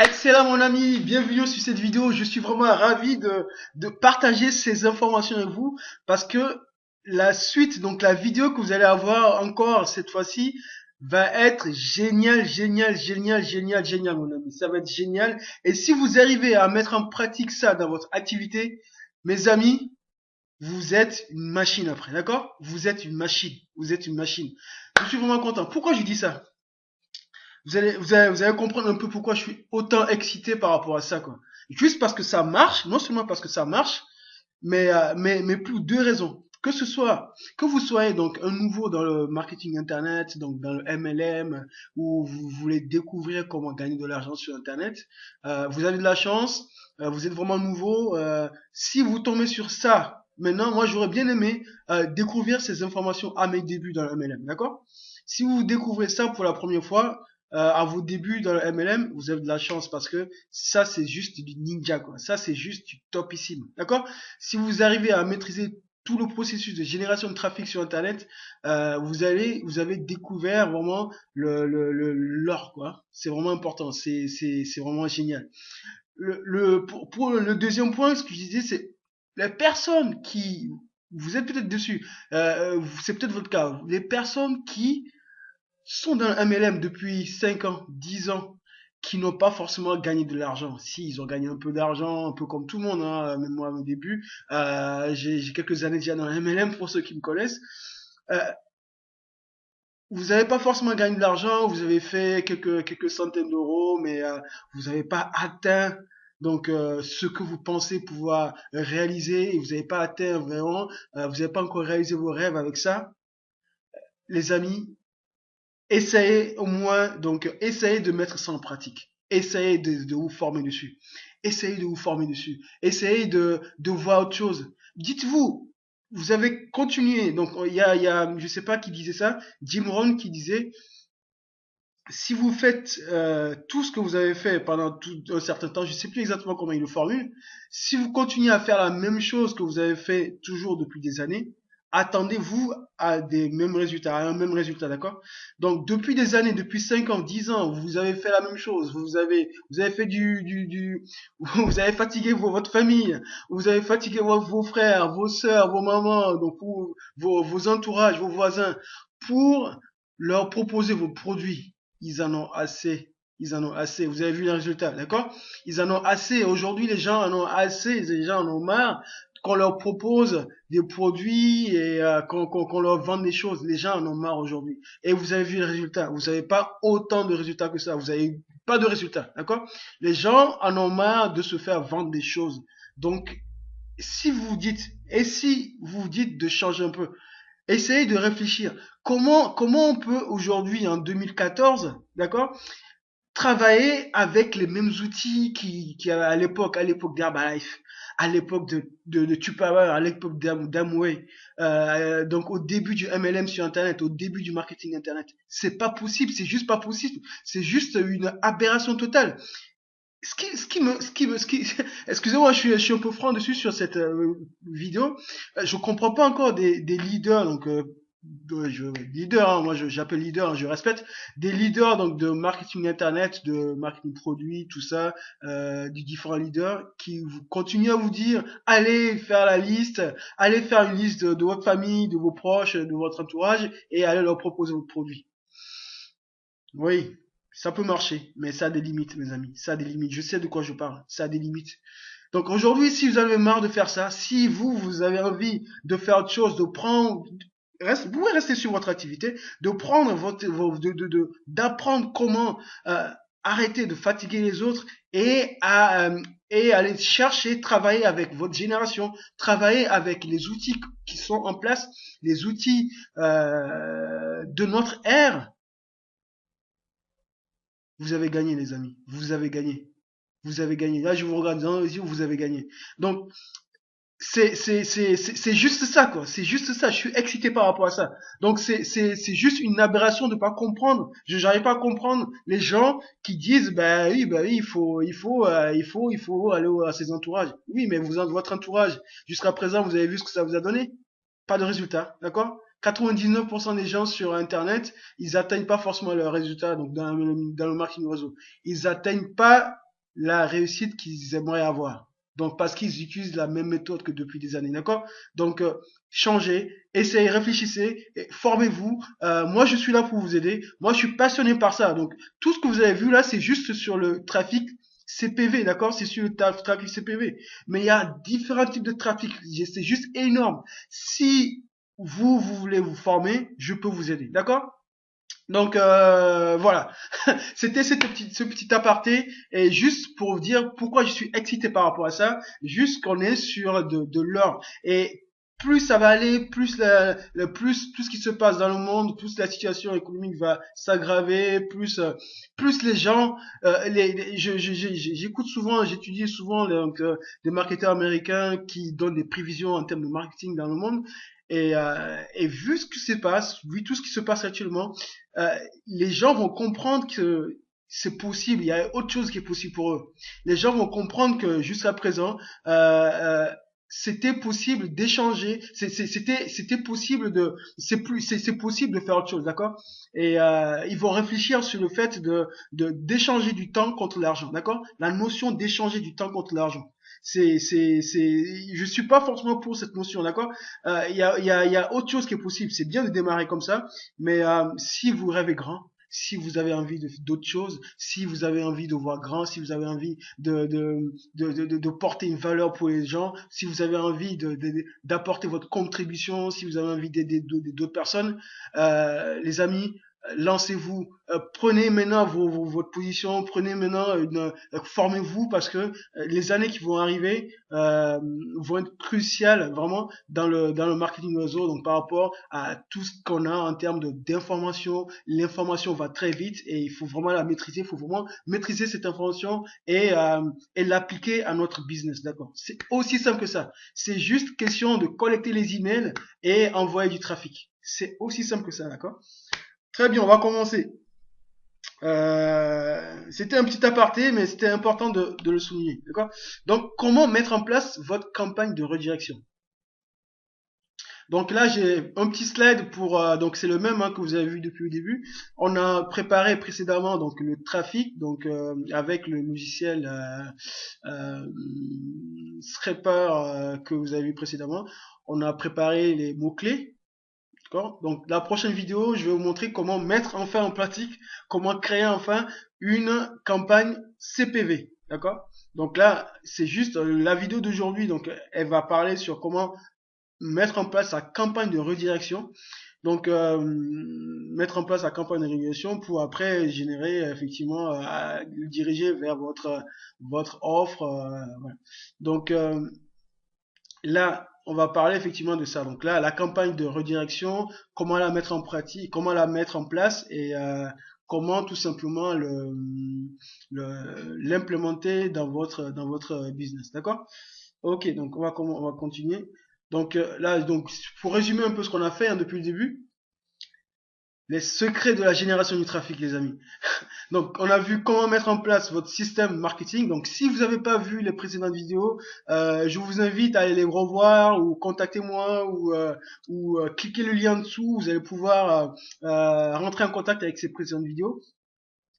Excellent mon ami, bienvenue sur cette vidéo. Je suis vraiment ravi de partager ces informations avec vous parce que la suite, donc la vidéo que vous allez avoir encore cette fois-ci, va être génial, génial, génial, génial, génial mon ami. Ça va être génial. Et si vous arrivez à mettre en pratique ça dans votre activité, mes amis, vous êtes une machine après, d'accord? Vous êtes une machine, vous êtes une machine. Je suis vraiment content. Pourquoi je dis ça? Vous allez comprendre un peu pourquoi je suis autant excité par rapport à ça, quoi. Juste parce que ça marche, non seulement parce que ça marche, mais pour deux raisons. Que vous soyez donc un nouveau dans le marketing internet, donc dans le MLM, ou vous voulez découvrir comment gagner de l'argent sur internet, vous avez de la chance, vous êtes vraiment nouveau. Si vous tombez sur ça, maintenant, moi j'aurais bien aimé découvrir ces informations à mes débuts dans le MLM, d'accord? Si vous découvrez ça pour la première fois, à vos débuts dans le MLM, vous avez de la chance parce que ça c'est juste du ninja, quoi. Ça c'est juste du topissime, d'accord? Si vous arrivez à maîtriser tout le processus de génération de trafic sur Internet, vous avez découvert vraiment l'or, quoi. C'est vraiment important, c'est vraiment génial. Pour le deuxième point, ce que je disais, c'est les personnes qui, vous êtes peut-être dessus, c'est peut-être votre cas, les personnes qui sont dans un MLM depuis 5 ans, 10 ans, qui n'ont pas forcément gagné de l'argent. Si, ils ont gagné un peu d'argent, un peu comme tout le monde, hein, même moi au début. J'ai quelques années déjà dans un MLM pour ceux qui me connaissent. Euh, vous n'avez pas forcément gagné de l'argent, vous avez fait quelques centaines d'euros, mais vous n'avez pas atteint ce que vous pensez pouvoir réaliser, et vous n'avez pas atteint vraiment, vous n'avez pas encore réalisé vos rêves avec ça. Les amis, essayez au moins, essayez de mettre ça en pratique. Essayez de vous former dessus. Essayez de vous former dessus. Essayez de voir autre chose. Dites-vous, vous avez continué. Donc, je sais pas qui disait ça, Jim Rohn qui disait, si vous faites tout ce que vous avez fait pendant tout un certain temps, je sais plus exactement comment il le formule, si vous continuez à faire la même chose que vous avez fait toujours depuis des années, attendez-vous à des mêmes résultats, à un même résultat, d'accord? Donc depuis des années, depuis 5 ans, 10 ans, vous avez fait la même chose, vous avez fait vous avez fatigué votre famille, vous avez fatigué vos frères, vos sœurs, vos mamans, vos entourages, vos voisins, pour leur proposer vos produits. Ils en ont assez. Ils en ont assez. Vous avez vu les résultats, d'accord? Ils en ont assez. Aujourd'hui, les gens en ont assez. Les gens en ont marre qu'on leur propose des produits et qu'on leur vende des choses. Les gens en ont marre aujourd'hui. Et vous avez vu les résultats. Vous n'avez pas autant de résultats que ça. Vous n'avez pas de résultats, d'accord? Les gens en ont marre de se faire vendre des choses. Donc, si vous vous dites de changer un peu, essayez de réfléchir. Comment on peut aujourd'hui, en 2014, d'accord, travailler avec les mêmes outils à l'époque d'Herbalife, à l'époque de Tupperware, à l'époque d'Amway, donc au début du MLM sur Internet, au début du marketing Internet. C'est pas possible, c'est juste pas possible. C'est juste une aberration totale. Excusez-moi, je suis un peu franc dessus sur cette vidéo. Je comprends pas encore des leaders, leaders, hein, j'appelle leader, hein, je respecte, des leaders donc de marketing internet, de marketing produit, tout ça, du différents leaders qui continuent à vous dire, allez faire la liste, allez faire une liste de votre famille, de vos proches, de votre entourage, et allez leur proposer votre produit. Oui, ça peut marcher, mais ça a des limites, mes amis. Ça a des limites. Je sais de quoi je parle. Ça a des limites. Donc aujourd'hui, si vous avez marre de faire ça, si vous avez envie de faire autre chose, vous pouvez rester sur votre activité, de prendre d'apprendre comment arrêter de fatiguer les autres et aller chercher, travailler avec votre génération, travailler avec les outils qui sont en place, les outils de notre ère. Vous avez gagné, les amis. Vous avez gagné. Vous avez gagné. Là, je vous regarde dans les yeux, vous avez gagné. Donc, c'est juste ça, quoi. C'est juste ça. Je suis excité par rapport à ça. Donc, c'est juste une aberration de pas comprendre. Je n'arrive pas à comprendre les gens qui disent, bah oui, il faut aller à ses entourages. Oui, mais votre entourage, jusqu'à présent, vous avez vu ce que ça vous a donné? Pas de résultat, d'accord? 99% des gens sur Internet, ils atteignent pas forcément leurs résultats, donc dans le marketing réseau. Ils atteignent pas la réussite qu'ils aimeraient avoir. Donc, parce qu'ils utilisent la même méthode que depuis des années, d'accord? Donc, changez, essayez, réfléchissez, formez-vous. Moi, je suis là pour vous aider. Moi, je suis passionné par ça. Donc, tout ce que vous avez vu là, c'est juste sur le trafic CPV, d'accord? C'est sur le trafic CPV. Mais il y a différents types de trafic. C'est juste énorme. Si vous voulez vous former, je peux vous aider, d'accord? Donc voilà, c'était ce petit aparté et juste pour vous dire pourquoi je suis excité par rapport à ça, juste qu'on est sur de l'or et plus ça va aller, plus plus tout ce qui se passe dans le monde, plus la situation économique va s'aggraver, plus les gens, j'écoute souvent, j'étudie souvent donc, des marketeurs américains qui donnent des prévisions en termes de marketing dans le monde. Et vu ce qui se passe, vu tout ce qui se passe actuellement, euh, les gens vont comprendre que c'est possible, il y a autre chose qui est possible pour eux. Les gens vont comprendre que jusqu'à présent, c'était possible d'échanger, c'était possible c'est possible de faire autre chose, d'accord? Et ils vont réfléchir sur le fait d'échanger du temps contre l'argent, d'accord? La notion d'échanger du temps contre l'argent. Je suis pas forcément pour cette notion, d'accord? Il y a autre chose qui est possible. C'est bien de démarrer comme ça, mais si vous rêvez grand, si vous avez envie d'autre chose, si vous avez envie de voir grand, si vous avez envie de porter une valeur pour les gens, si vous avez envie d'apporter votre contribution, si vous avez envie d'aider d'autres personnes, les amis, lancez-vous, prenez maintenant votre position, prenez maintenant formez-vous parce que les années qui vont arriver vont être cruciales vraiment dans le marketing réseau. Donc par rapport à tout ce qu'on a en termes d'information, l'information va très vite et il faut vraiment la maîtriser. Il faut vraiment maîtriser cette information et l'appliquer à notre business. D'accord? C'est aussi simple que ça. C'est juste question de collecter les emails et envoyer du trafic. C'est aussi simple que ça, d'accord? Très bien, on va commencer. C'était un petit aparté, mais c'était important de le souligner, d'accord? Donc, comment mettre en place votre campagne de redirection? Donc là, j'ai un petit slide pour, donc c'est le même hein, que vous avez vu depuis le début. On a préparé précédemment donc le trafic, donc avec le logiciel Scraper que vous avez vu précédemment. On a préparé les mots-clés. D'accord? Donc, la prochaine vidéo, je vais vous montrer comment mettre enfin en pratique, comment créer enfin une campagne CPV. D'accord? Donc là, c'est juste la vidéo d'aujourd'hui. Donc, elle va parler sur comment mettre en place sa campagne de redirection. Donc, mettre en place la campagne de redirection pour après générer effectivement, le diriger vers votre offre. Voilà. Donc, là, on va parler effectivement de ça. Donc là, la campagne de redirection, comment la mettre en pratique, comment la mettre en place et comment tout simplement l'implémenter dans votre business. D'accord? Ok, donc on va continuer. Donc là, donc pour résumer un peu ce qu'on a fait hein, depuis le début, les secrets de la génération du trafic, les amis. Donc, on a vu comment mettre en place votre système marketing. Donc, si vous n'avez pas vu les précédentes vidéos, je vous invite à aller les revoir ou contactez-moi ou cliquez le lien en dessous. Vous allez pouvoir rentrer en contact avec ces précédentes vidéos.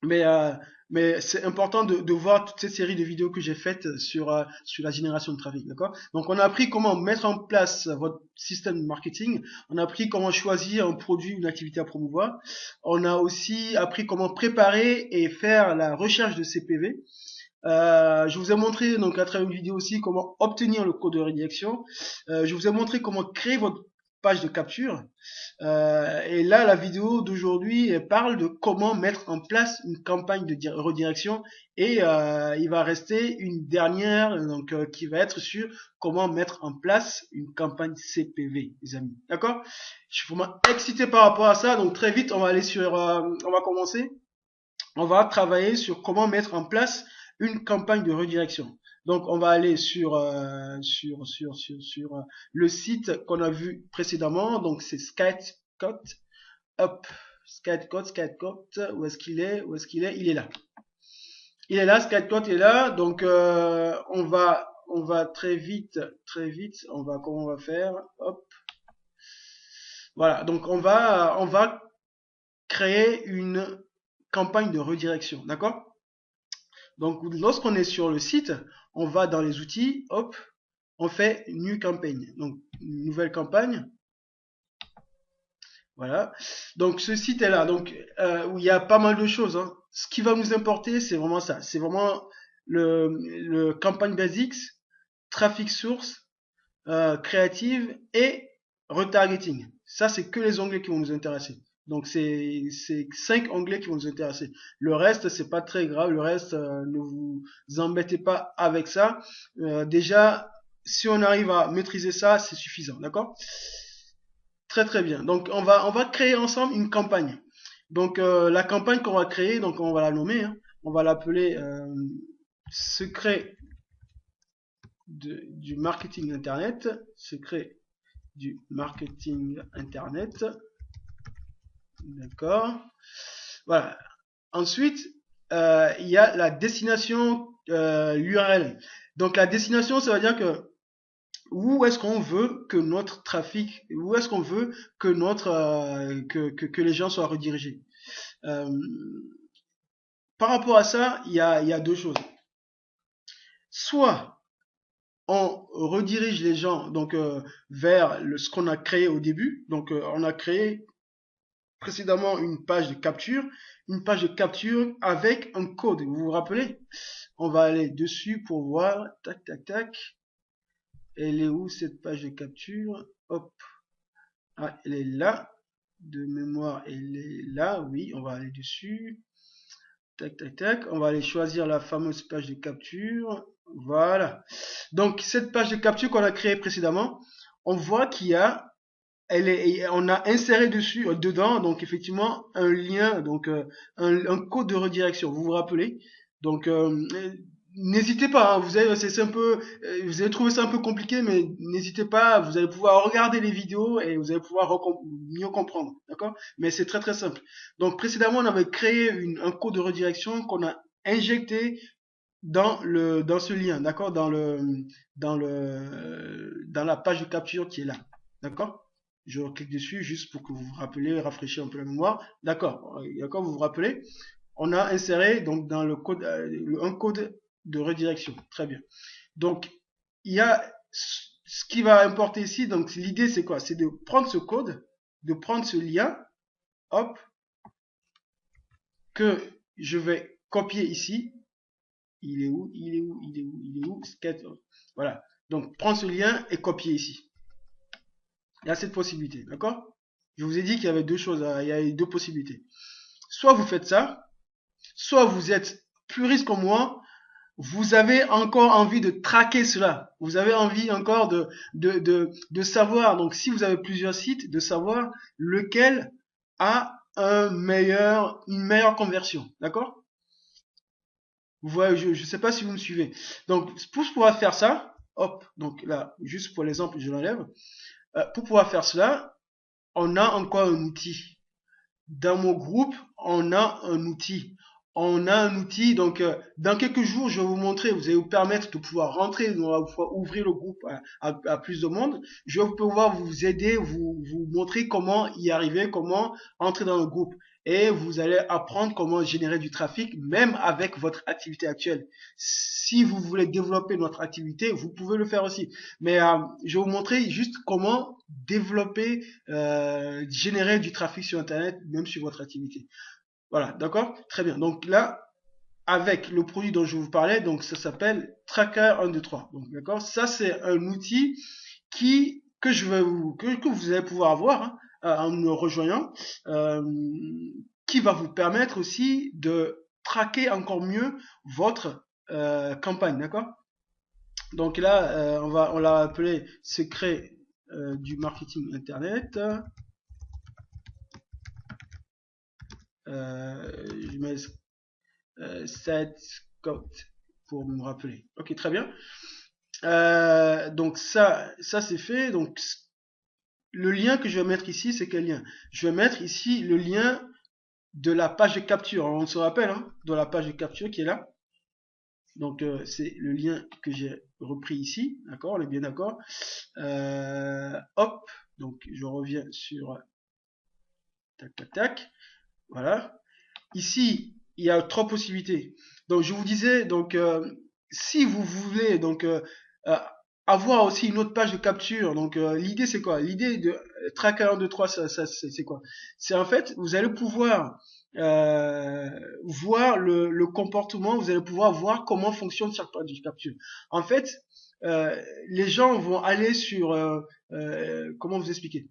Mais, euh, mais c'est important de voir toutes ces séries de vidéos que j'ai faites sur la génération de trafic, d'accord? Donc, on a appris comment mettre en place votre système de marketing. On a appris comment choisir un produit, une activité à promouvoir. On a aussi appris comment préparer et faire la recherche de CPV. Je vous ai montré donc à travers une vidéo aussi comment obtenir le code de rédaction. Je vous ai montré comment créer votre page de capture. Et là, la vidéo d'aujourd'hui elle parle de comment mettre en place une campagne de redirection. Et il va rester une dernière donc qui va être sur comment mettre en place une campagne CPV, les amis. D'accord? Je suis vraiment excité par rapport à ça. Donc très vite, on va aller on va commencer. On va travailler sur comment mettre en place une campagne de redirection. Donc, on va aller sur le site qu'on a vu précédemment. Donc, c'est Skycot. Hop, Skycot, où est-ce qu'il est? Où est-ce qu'il est? Il est là. Il est là, Skycot est là. Donc, on va très vite. Comment on va faire? Hop. Voilà. Donc, on va créer une campagne de redirection. D'accord? Donc, lorsqu'on est sur le site, on va dans les outils, hop, on fait New Campaign. Donc, une nouvelle campagne. Voilà. Donc, ce site est là. Donc, où il y a pas mal de choses, hein. Ce qui va nous importer, c'est vraiment ça. C'est vraiment le campagne basics, traffic source, créative et retargeting. Ça, c'est que les onglets qui vont nous intéresser. Donc, c'est 5 onglets qui vont nous intéresser. Le reste, c'est pas très grave. Le reste, ne vous embêtez pas avec ça. Déjà, si on arrive à maîtriser ça, c'est suffisant. D'accord? Très très bien. Donc, on va créer ensemble une campagne. Donc, la campagne qu'on va créer, donc on va la nommer, hein. On va l'appeler secret du marketing internet. Secret du marketing internet. D'accord. Voilà. Ensuite, il y a la destination l'URL. Donc la destination, ça veut dire que où est-ce qu'on veut que notre trafic, où est-ce qu'on veut que que les gens soient redirigés. Euh, Par rapport à ça, il y a deux choses. Soit on redirige les gens donc vers ce qu'on a créé au début. Donc on a créé précédemment une page de capture avec un code. Vous vous rappelez? On va aller dessus pour voir. Tac, tac, tac. Elle est où cette page de capture? Hop. Ah, elle est là. De mémoire, elle est là. Oui, on va aller dessus. Tac, tac, tac. On va aller choisir la fameuse page de capture. Voilà. Donc, cette page de capture qu'on a créée précédemment, on voit qu'il y a on a inséré dessus, dedans, donc effectivement, un lien, donc un code de redirection. Vous vous rappelez? Donc, n'hésitez pas, hein, c'est un peu, vous allez trouver ça un peu compliqué, mais n'hésitez pas, vous allez pouvoir regarder les vidéos et vous allez pouvoir mieux comprendre, d'accord? Mais c'est très très simple. Donc, précédemment, on avait créé un code de redirection qu'on a injecté dans ce lien, d'accord? Dans la page de capture qui est là, d'accord? Je clique dessus juste pour que vous vous rappelez, rafraîchir un peu la mémoire. D'accord, d'accord, vous vous rappelez? On a inséré donc dans le code un code de redirection. Très bien. Donc il y a ce qui va importer ici. Donc l'idée c'est quoi? C'est de prendre ce code, de prendre ce lien, hop, que je vais copier ici. Il est où? Il est où? Il est où? Il est où? Voilà. Donc prendre ce lien et copier ici. Il y a cette possibilité, d'accord? Je vous ai dit qu'il y avait deux choses, il y a deux possibilités. Soit vous faites ça, soit vous êtes puriste comme moi, vous avez encore envie de traquer cela. Vous avez envie encore de savoir, donc si vous avez plusieurs sites, de savoir lequel a une meilleure conversion, d'accord? Vous voyez, je ne sais pas si vous me suivez. Donc, pour pouvoir faire ça, hop, donc là, juste pour l'exemple, je l'enlève. Pour pouvoir faire cela, on a encore un outil. Dans mon groupe, on a un outil. On a un outil, donc dans quelques jours, je vais vous montrer, vous allez vous permettre de pouvoir rentrer, on va pouvoir ouvrir le groupe à plus de monde. Je vais pouvoir vous aider, vous montrer comment y arriver, comment entrer dans le groupe. Et vous allez apprendre comment générer du trafic, même avec votre activité actuelle. Si vous voulez développer notre activité, vous pouvez le faire aussi. Mais je vais vous montrer juste comment développer, générer du trafic sur Internet, même sur votre activité. Voilà, d'accord? Très bien. Donc là, avec le produit dont je vous parlais, donc ça s'appelle Tracker 123. Donc d'accord, ça c'est un outil que vous allez pouvoir avoir, hein, en me rejoignant, euh, qui va vous permettre aussi de traquer encore mieux votre campagne, d'accord? Donc là, on l'a appelé secret du marketing internet. Je mets set code pour me rappeler. Ok, très bien. Donc ça c'est fait. Donc le lien que je vais mettre ici, c'est quel lien? Je vais mettre ici le lien de la page de capture. On se rappelle, hein, de la page de capture qui est là. Donc c'est le lien que j'ai repris ici, d'accord? On est bien d'accord. Hop, donc je reviens sur tac tac tac. Voilà. Ici, il y a trois possibilités. Donc je vous disais, donc si vous voulez donc euh, avoir aussi une autre page de capture, donc l'idée c'est quoi? L'idée de Tracker 1, 2, 3, c'est quoi? C'est en fait, vous allez pouvoir voir le comportement, vous allez pouvoir voir comment fonctionne chaque page de capture. En fait, les gens vont aller sur, comment vous expliquer?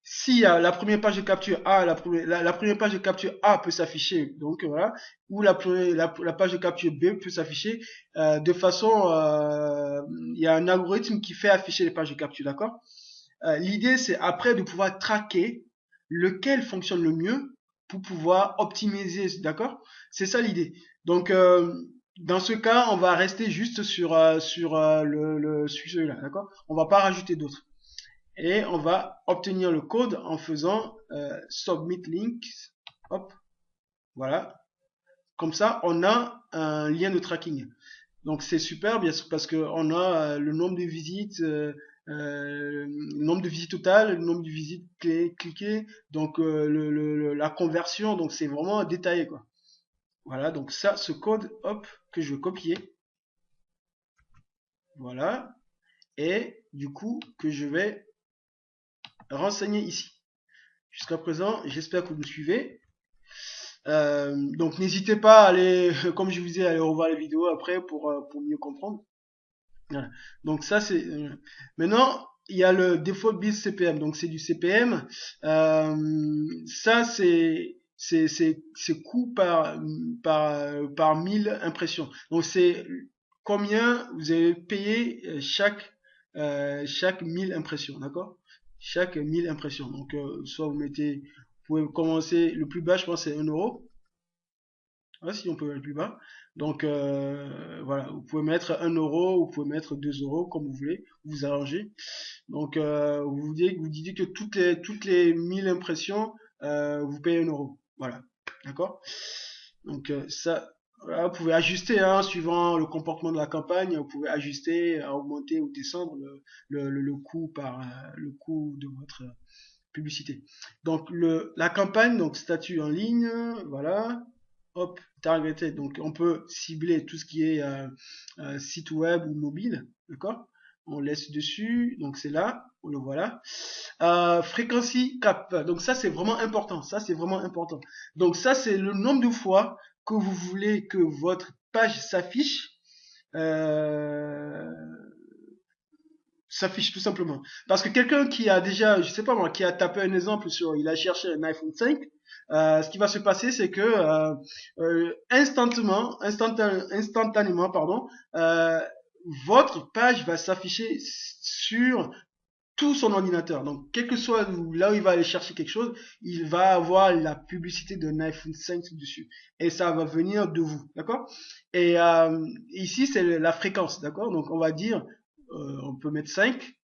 Si la première page de capture A, la première page de capture A peut s'afficher, donc voilà, ou la page de capture B peut s'afficher de façon, il y a un algorithme qui fait afficher les pages de capture, d'accord? L'idée c'est après de pouvoir traquer lequel fonctionne le mieux pour pouvoir optimiser, d'accord? C'est ça l'idée. Donc dans ce cas, on va rester juste sur sur celui-là, d'accord? On va pas rajouter d'autres et on va obtenir le code en faisant submit links. Hop, voilà. Comme ça, on a un lien de tracking. Donc c'est super, bien sûr, parce qu'on a le nombre de visites, le nombre de visites totales, le nombre de visites cliquées, donc la conversion, donc c'est vraiment détaillé, quoi. Voilà, donc ça, ce code, hop, que je vais copier, voilà, et du coup que je vais renseigner ici. Jusqu'à présent, j'espère que vous me suivez. Donc n'hésitez pas à aller, comme je vous dis, à aller revoir les vidéos après pour mieux comprendre. Voilà. Donc ça c'est maintenant il y a le default build CPM, donc c'est du CPM. Ça c'est coût par 1000 impressions. Donc c'est combien vous avez payé chaque 1000 impressions, d'accord? Chaque 1000 impressions. Donc soit vous mettez, vous pouvez commencer le plus bas, je pense c'est 1 euro. Ouais, si on peut aller plus bas. Donc voilà, vous pouvez mettre 1 euro, vous pouvez mettre 2 euros, comme vous voulez, vous arrangez. Donc vous dites que toutes les 1000 impressions, vous payez 1 euro. Voilà, d'accord? Donc ça, voilà, vous pouvez ajuster hein, suivant le comportement de la campagne, vous pouvez ajuster, augmenter ou descendre le coût le coût de votre publicité. Donc la campagne, donc statut en ligne, voilà. Hop, targeted. Donc on peut cibler tout ce qui est site web ou mobile, d'accord? On laisse dessus, donc c'est là, on le voit là. Frequency cap. Donc ça c'est vraiment important. Ça c'est vraiment important. Donc ça c'est le nombre de fois que vous voulez que votre page euh, s'affiche tout simplement. Parce que quelqu'un qui a déjà, je sais pas moi, qui a tapé un exemple sur, il a cherché un iPhone 5, ce qui va se passer, c'est que instantanément, pardon, votre page va s'afficher sur tout son ordinateur. Donc, quel que soit là où il va aller chercher quelque chose, il va avoir la publicité d'un iPhone 5 dessus. Et ça va venir de vous, d'accord? Et ici, c'est la fréquence, d'accord? Donc, on va dire, on peut mettre 5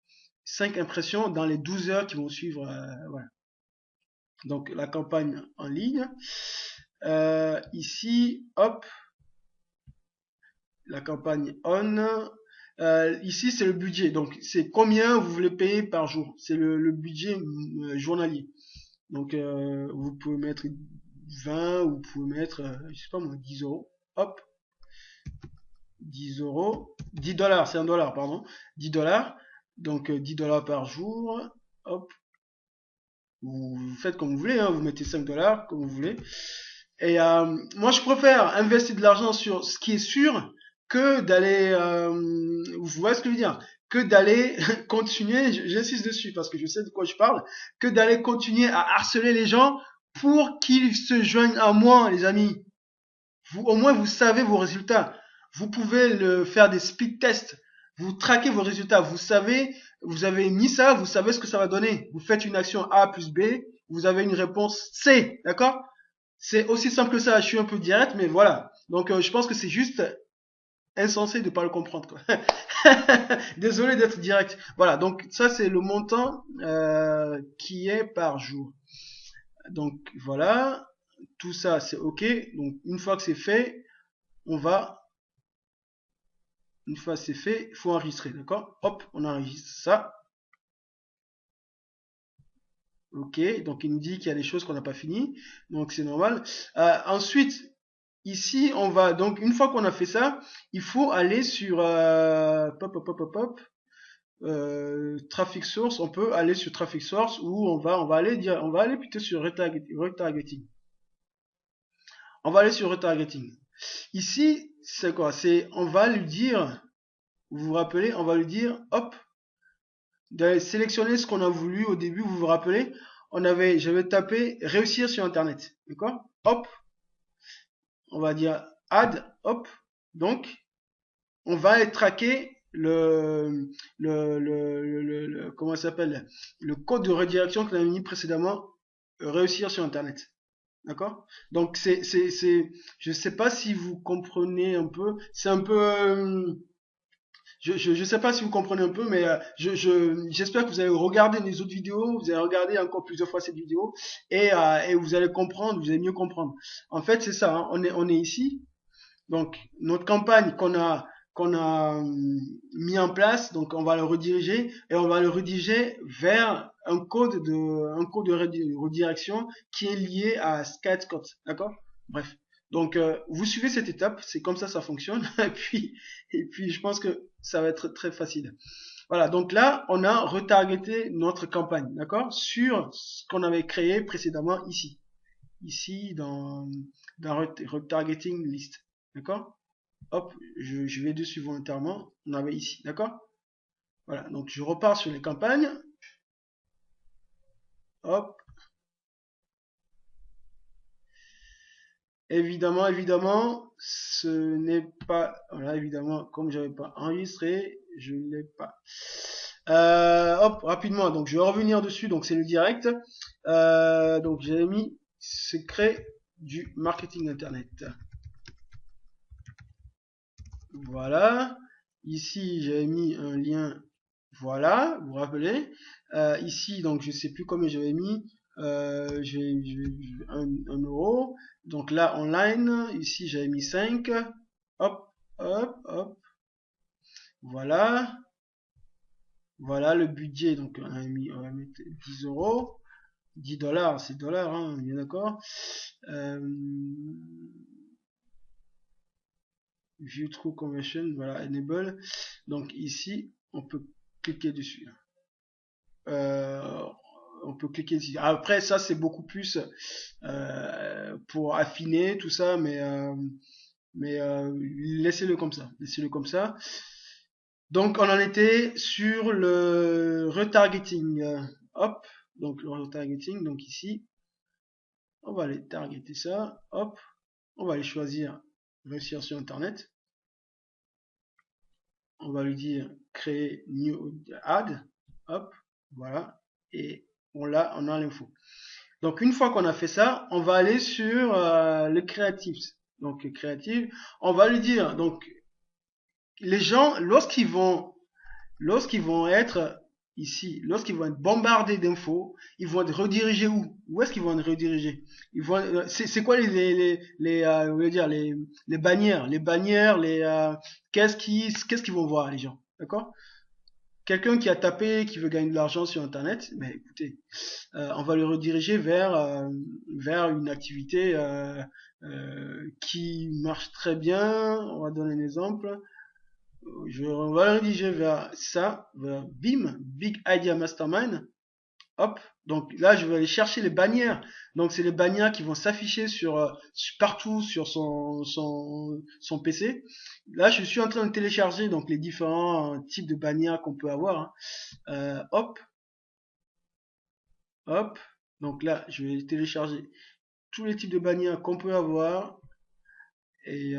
impressions dans les 12 heures qui vont suivre. Voilà. Donc, la campagne en ligne. Ici, hop, la campagne on. Ici, c'est le budget. Donc, c'est combien vous voulez payer par jour. C'est le budget journalier. Donc, vous pouvez mettre 20 ou vous pouvez mettre, je sais pas moi, 10 euros. Hop, 10 euros. 10 dollars, c'est un dollar, pardon. 10 dollars. Donc, 10 dollars par jour. Hop, vous faites comme vous voulez, hein, vous mettez 5 dollars comme vous voulez. Et moi, je préfère investir de l'argent sur ce qui est sûr que d'aller, vous voyez ce que je veux dire, que d'aller continuer, j'insiste dessus parce que je sais de quoi je parle, que d'aller continuer à harceler les gens pour qu'ils se joignent à moi, les amis. Vous, au moins, vous savez vos résultats. Vous pouvez faire des speed tests. Vous traquez vos résultats. Vous savez, vous avez mis ça, vous savez ce que ça va donner. Vous faites une action A plus B, vous avez une réponse C, d'accord? C'est aussi simple que ça. Je suis un peu direct, mais voilà. Donc, je pense que c'est juste insensé de ne pas le comprendre, quoi. Désolé d'être direct. Voilà. Donc, ça, c'est le montant qui est par jour. Donc, voilà. Tout ça, c'est OK. Donc, une fois que c'est fait, on va, une fois c'est fait, il faut enregistrer, d'accord? Hop, on enregistre ça. Ok, donc il nous dit qu'il y a des choses qu'on n'a pas fini, donc c'est normal. Ensuite, ici, on va donc une fois qu'on a fait ça, il faut aller sur traffic source. On peut aller sur traffic source où on va aller plutôt sur retargeting. On va aller sur retargeting. Ici, c'est quoi? C'est on va lui dire, vous vous rappelez, on va lui dire, hop, de sélectionner ce qu'on a voulu au début. Vous vous rappelez, j'avais tapé réussir sur Internet, d'accord? Hop, on va dire add, hop. Donc, on va traquer comment ça s'appelle, le code de redirection que l'on avait mis précédemment, réussir sur Internet. D'accord? Donc je sais pas si vous comprenez un peu. C'est un peu, je sais pas si vous comprenez un peu, mais j'espère que vous allez regarder les autres vidéos, vous allez regarder encore plusieurs fois cette vidéo et vous allez comprendre, vous allez mieux comprendre. En fait, c'est ça, hein, on est ici. Donc, notre campagne qu'on a mis en place, donc on va le rediriger et on va le rediriger vers un code de redirection qui est lié à Skytescope, d'accord? Bref. Donc, vous suivez cette étape, c'est comme ça fonctionne, et puis je pense que ça va être très facile. Voilà, donc là, on a retargeté notre campagne, d'accord? Sur ce qu'on avait créé précédemment ici dans retargeting list. D'accord? Hop, je vais dessus volontairement. On avait ici. D'accord? Voilà, donc je repars sur les campagnes. Hop, évidemment, ce n'est pas. Voilà, évidemment, comme j'avais pas enregistré, je ne l'ai pas. Hop, rapidement, donc je vais revenir dessus. Donc c'est le direct. Donc j'ai mis secret du marketing internet. Voilà. Ici, j'avais mis un lien. Voilà, vous vous rappelez. Ici, donc, je sais plus combien j'avais mis. J'ai 1 euro. Donc là, online. Ici, j'avais mis 5. Hop, hop, hop. Voilà. Voilà le budget. Donc, on va mettre 10 euros. 10 dollars, c'est dollars, hein, on est bien d'accord. Euh, View True Conversion, voilà, Enable. Donc ici, on peut cliquer dessus. Euh, on peut cliquer ici. Après, ça, c'est beaucoup plus pour affiner tout ça, mais laissez-le comme ça. Laissez-le comme ça. Donc, on en était sur le retargeting. Hop, donc le retargeting. Donc ici, on va aller targeter ça. Hop, on va aller choisir réussir sur Internet. On va lui dire créer new ad. Hop, voilà. Et on a l'info. Donc une fois qu'on a fait ça, on va aller sur le creatives. Donc creative, on va lui dire, donc les gens, lorsqu'ils vont être ici, lorsqu'ils vont être bombardés d'infos, ils vont être redirigés où? Où est-ce qu'ils vont être redirigés? C'est quoi on va dire les bannières, qu'est-ce qu'ils vont voir les gens, d'accord? Quelqu'un qui a tapé, qui veut gagner de l'argent sur Internet, mais écoutez, on va le rediriger vers une activité qui marche très bien. On va donner un exemple. On va le rediriger vers ça, vers BIM, Big Idea Mastermind. Hop, donc là je vais aller chercher les bannières. Donc c'est les bannières qui vont s'afficher partout sur son PC. Là je suis en train de télécharger donc les différents types de bannières qu'on peut avoir, hein. Hop, hop. Donc là je vais télécharger tous les types de bannières qu'on peut avoir. Et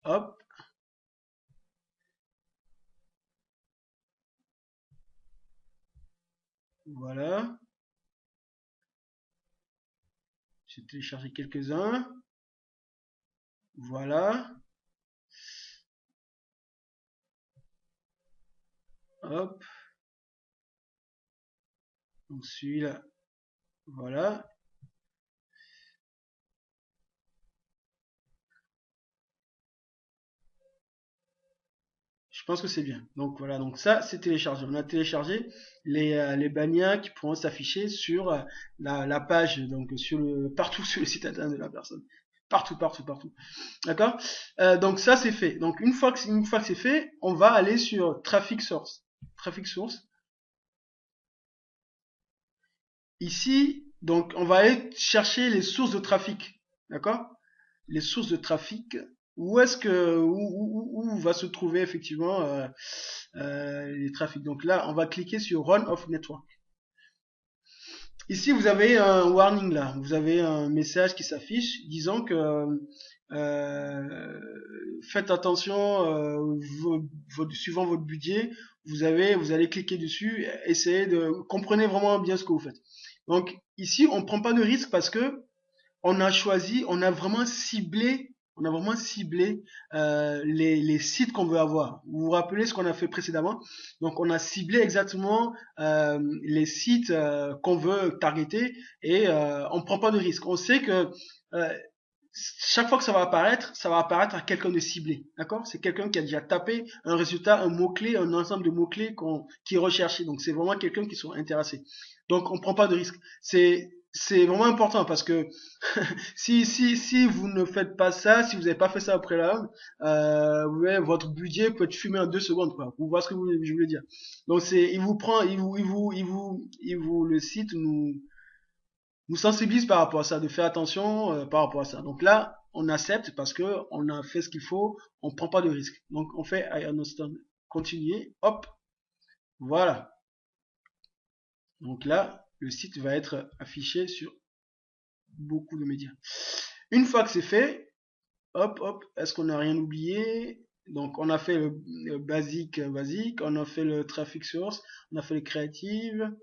hop, voilà. J'ai téléchargé quelques-uns. Voilà. Hop. Donc celui-là. Voilà. Je pense que c'est bien. Donc voilà, donc ça c'est téléchargé. On a téléchargé les bannières qui pourront s'afficher sur la page, donc partout sur le site internet de la personne. Partout, partout, partout. D'accord? Donc ça c'est fait. Donc une fois que c'est fait, on va aller sur Traffic Source. Traffic Source. Ici, donc on va aller chercher les sources de trafic. D'accord? Les sources de trafic. Où est-ce que où va se trouver effectivement les trafics. Donc là, on va cliquer sur Run off Network. Ici, vous avez un warning là. Vous avez un message qui s'affiche disant que euh, faites attention, suivant votre budget, vous allez cliquer dessus, essayez de comprenez vraiment bien ce que vous faites. Donc ici, on prend pas de risque parce que on a choisi, on a vraiment ciblé les sites qu'on veut avoir. Vous vous rappelez ce qu'on a fait précédemment? Donc on a ciblé exactement les sites qu'on veut targeter et on prend pas de risque. On sait que euh, chaque fois que ça va apparaître à quelqu'un de ciblé, d'accord? C'est quelqu'un qui a déjà tapé un résultat, un mot-clé, un ensemble de mots-clés qui est recherché. Donc c'est vraiment quelqu'un qui sont intéressés. Donc on prend pas de risque. C'est vraiment important parce que si vous ne faites pas ça, si vous n'avez pas fait ça après là, ouais, votre budget peut être fumé en 2 secondes, quoi. Vous voyez ce que je voulais dire. Donc il vous prend, le site nous sensibilise par rapport à ça, de faire attention par rapport à ça. Donc là, on accepte parce que on a fait ce qu'il faut, on prend pas de risque. Donc on fait I understand, continuer, hop, voilà. Donc là, le site va être affiché sur beaucoup de médias. Une fois que c'est fait, hop, hop, est-ce qu'on n'a rien oublié? Donc on a fait le basique, on a fait le traffic source, on a fait le creative,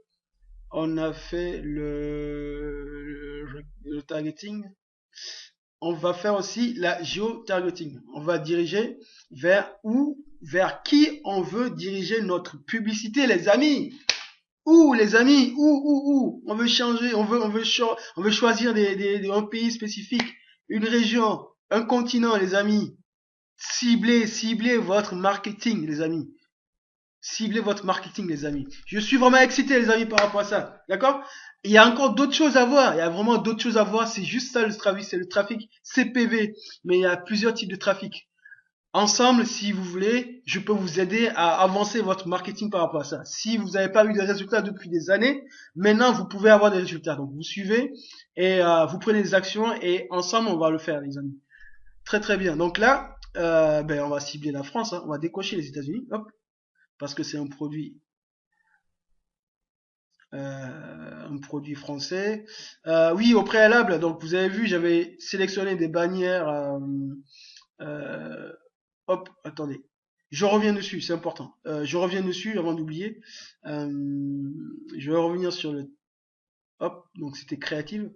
on a fait le targeting. On va faire aussi la géotargeting. On va diriger vers qui on veut diriger notre publicité, les amis. Où, les amis, où, on veut changer, on veut choisir un pays spécifique, une région, un continent, les amis. Ciblez votre marketing, les amis. Ciblez votre marketing, les amis. Je suis vraiment excité, les amis, par rapport à ça. D'accord? Il y a encore d'autres choses à voir. Il y a vraiment d'autres choses à voir. C'est juste ça le trafic, c'est le trafic CPV. Mais il y a plusieurs types de trafic. Ensemble, si vous voulez, je peux vous aider à avancer votre marketing par rapport à ça. Si vous n'avez pas eu de résultats depuis des années, maintenant vous pouvez avoir des résultats. Donc vous suivez et vous prenez des actions et ensemble on va le faire, les amis. Très très bien. Donc là, on va cibler la France, hein. On va décocher les États-Unis, hop, parce que c'est un produit français. Oui, au préalable. Donc vous avez vu, j'avais sélectionné des bannières. Euh, Hop, attendez. Je reviens dessus, c'est important. Je reviens dessus avant d'oublier. Euh, je vais revenir sur le. Hop, donc c'était créative.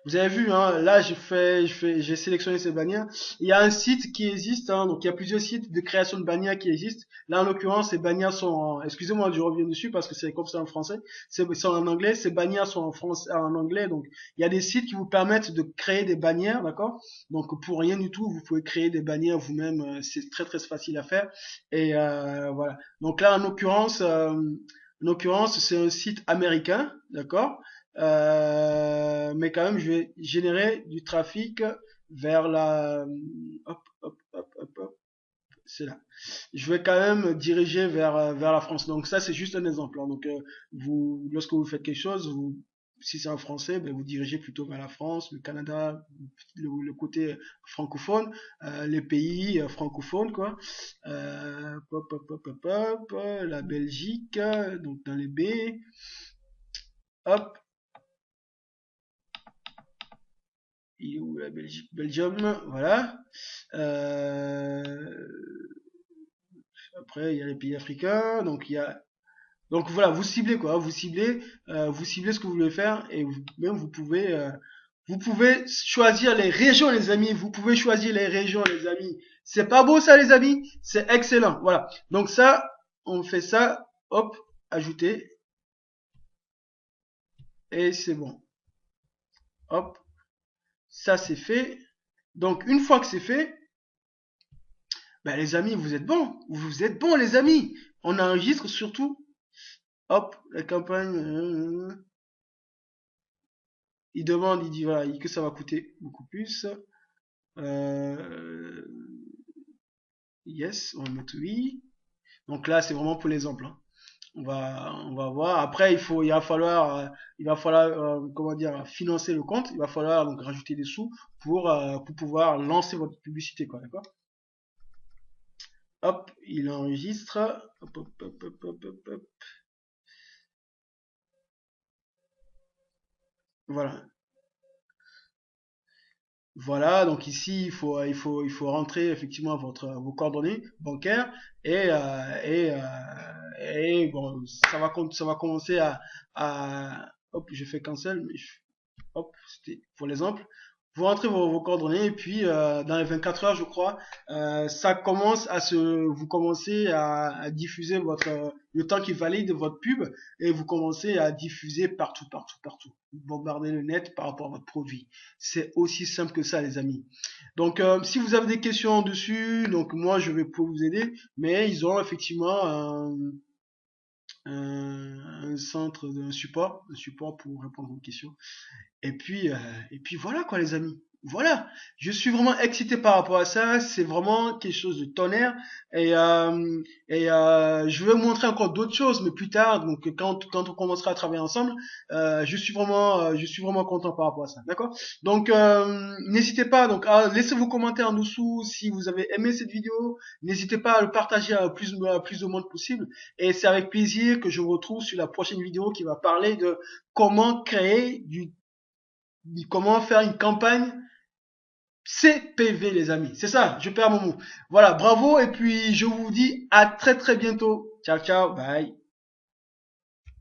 Vous avez vu, hein, là j'ai sélectionné ces bannières. Il y a un site qui existe, hein, donc il y a plusieurs sites de création de bannières qui existent. Là en l'occurrence, ces bannières sont, excusez-moi, je reviens dessus parce que c'est comme ça en français. C'est en anglais, ces bannières sont en français, en anglais. Donc il y a des sites qui vous permettent de créer des bannières, d'accord? Donc pour rien du tout, vous pouvez créer des bannières vous-même. C'est très très facile à faire. Et voilà. Donc là en l'occurrence, c'est un site américain, d'accord? Mais quand même, je vais générer du trafic vers la... Hop, hop, hop, hop, hop, c'est là. Je vais quand même diriger vers la France. Donc ça, c'est juste un exemple, hein. Donc lorsque vous faites quelque chose, si c'est en français, ben, vous dirigez plutôt vers la France, le Canada, le côté francophone, les pays francophones, quoi. Hop, hop, hop, hop, hop, la Belgique, donc dans les B. Hop, il est où la Belgique? Belgium, voilà. Euh, Après, il y a les pays africains, donc il y a. Donc voilà, vous ciblez quoi, vous ciblez ce que vous voulez faire et même vous pouvez choisir les régions, les amis. Vous pouvez choisir les régions, les amis. C'est pas beau ça, les amis? C'est excellent. Voilà. Donc ça, on fait ça, hop, ajouter et c'est bon. Hop, ça c'est fait. Donc une fois que c'est fait, ben, les amis, vous êtes bons. Vous êtes bons, les amis. On enregistre surtout. Hop, la campagne. Il demande, il dit voilà, que ça va coûter beaucoup plus. Euh, yes, on va mettre oui. Donc là, c'est vraiment pour l'exemple, hein. On va voir. Après, il va falloir, comment dire, financer le compte. Il va falloir donc rajouter des sous pour pouvoir lancer votre publicité, quoi, d'accord? Hop, il enregistre. Hop, hop, hop, hop, hop, hop, hop. Voilà. Voilà, donc ici, il faut rentrer effectivement vos coordonnées bancaires et bon, ça va commencer hop, j'ai fait cancel, mais hop, c'était pour l'exemple. Vous rentrez vos coordonnées et puis dans les 24 heures, je crois, vous commencez à diffuser le temps qui valide votre pub et vous commencez à diffuser partout, partout, partout. Vous bombardez le net par rapport à votre produit. C'est aussi simple que ça, les amis. Donc, si vous avez des questions dessus, donc moi je vais pouvoir vous aider, mais ils ont effectivement un centre, un support pour répondre aux questions. Et puis, euh, et puis voilà quoi les amis. Voilà, je suis vraiment excité par rapport à ça. C'est vraiment quelque chose de tonnerre. Je vais vous montrer encore d'autres choses, mais plus tard. Donc quand on commencera à travailler ensemble, je suis vraiment content par rapport à ça. D'accord? Donc n'hésitez pas donc à laisser vos commentaires en dessous si vous avez aimé cette vidéo. N'hésitez pas à le partager à plus de monde possible. Et c'est avec plaisir que je vous retrouve sur la prochaine vidéo qui va parler de comment faire une campagne CPV, les amis. C'est ça, je perds mon mot. Voilà, bravo, et puis je vous dis à très très bientôt. Ciao, ciao, bye.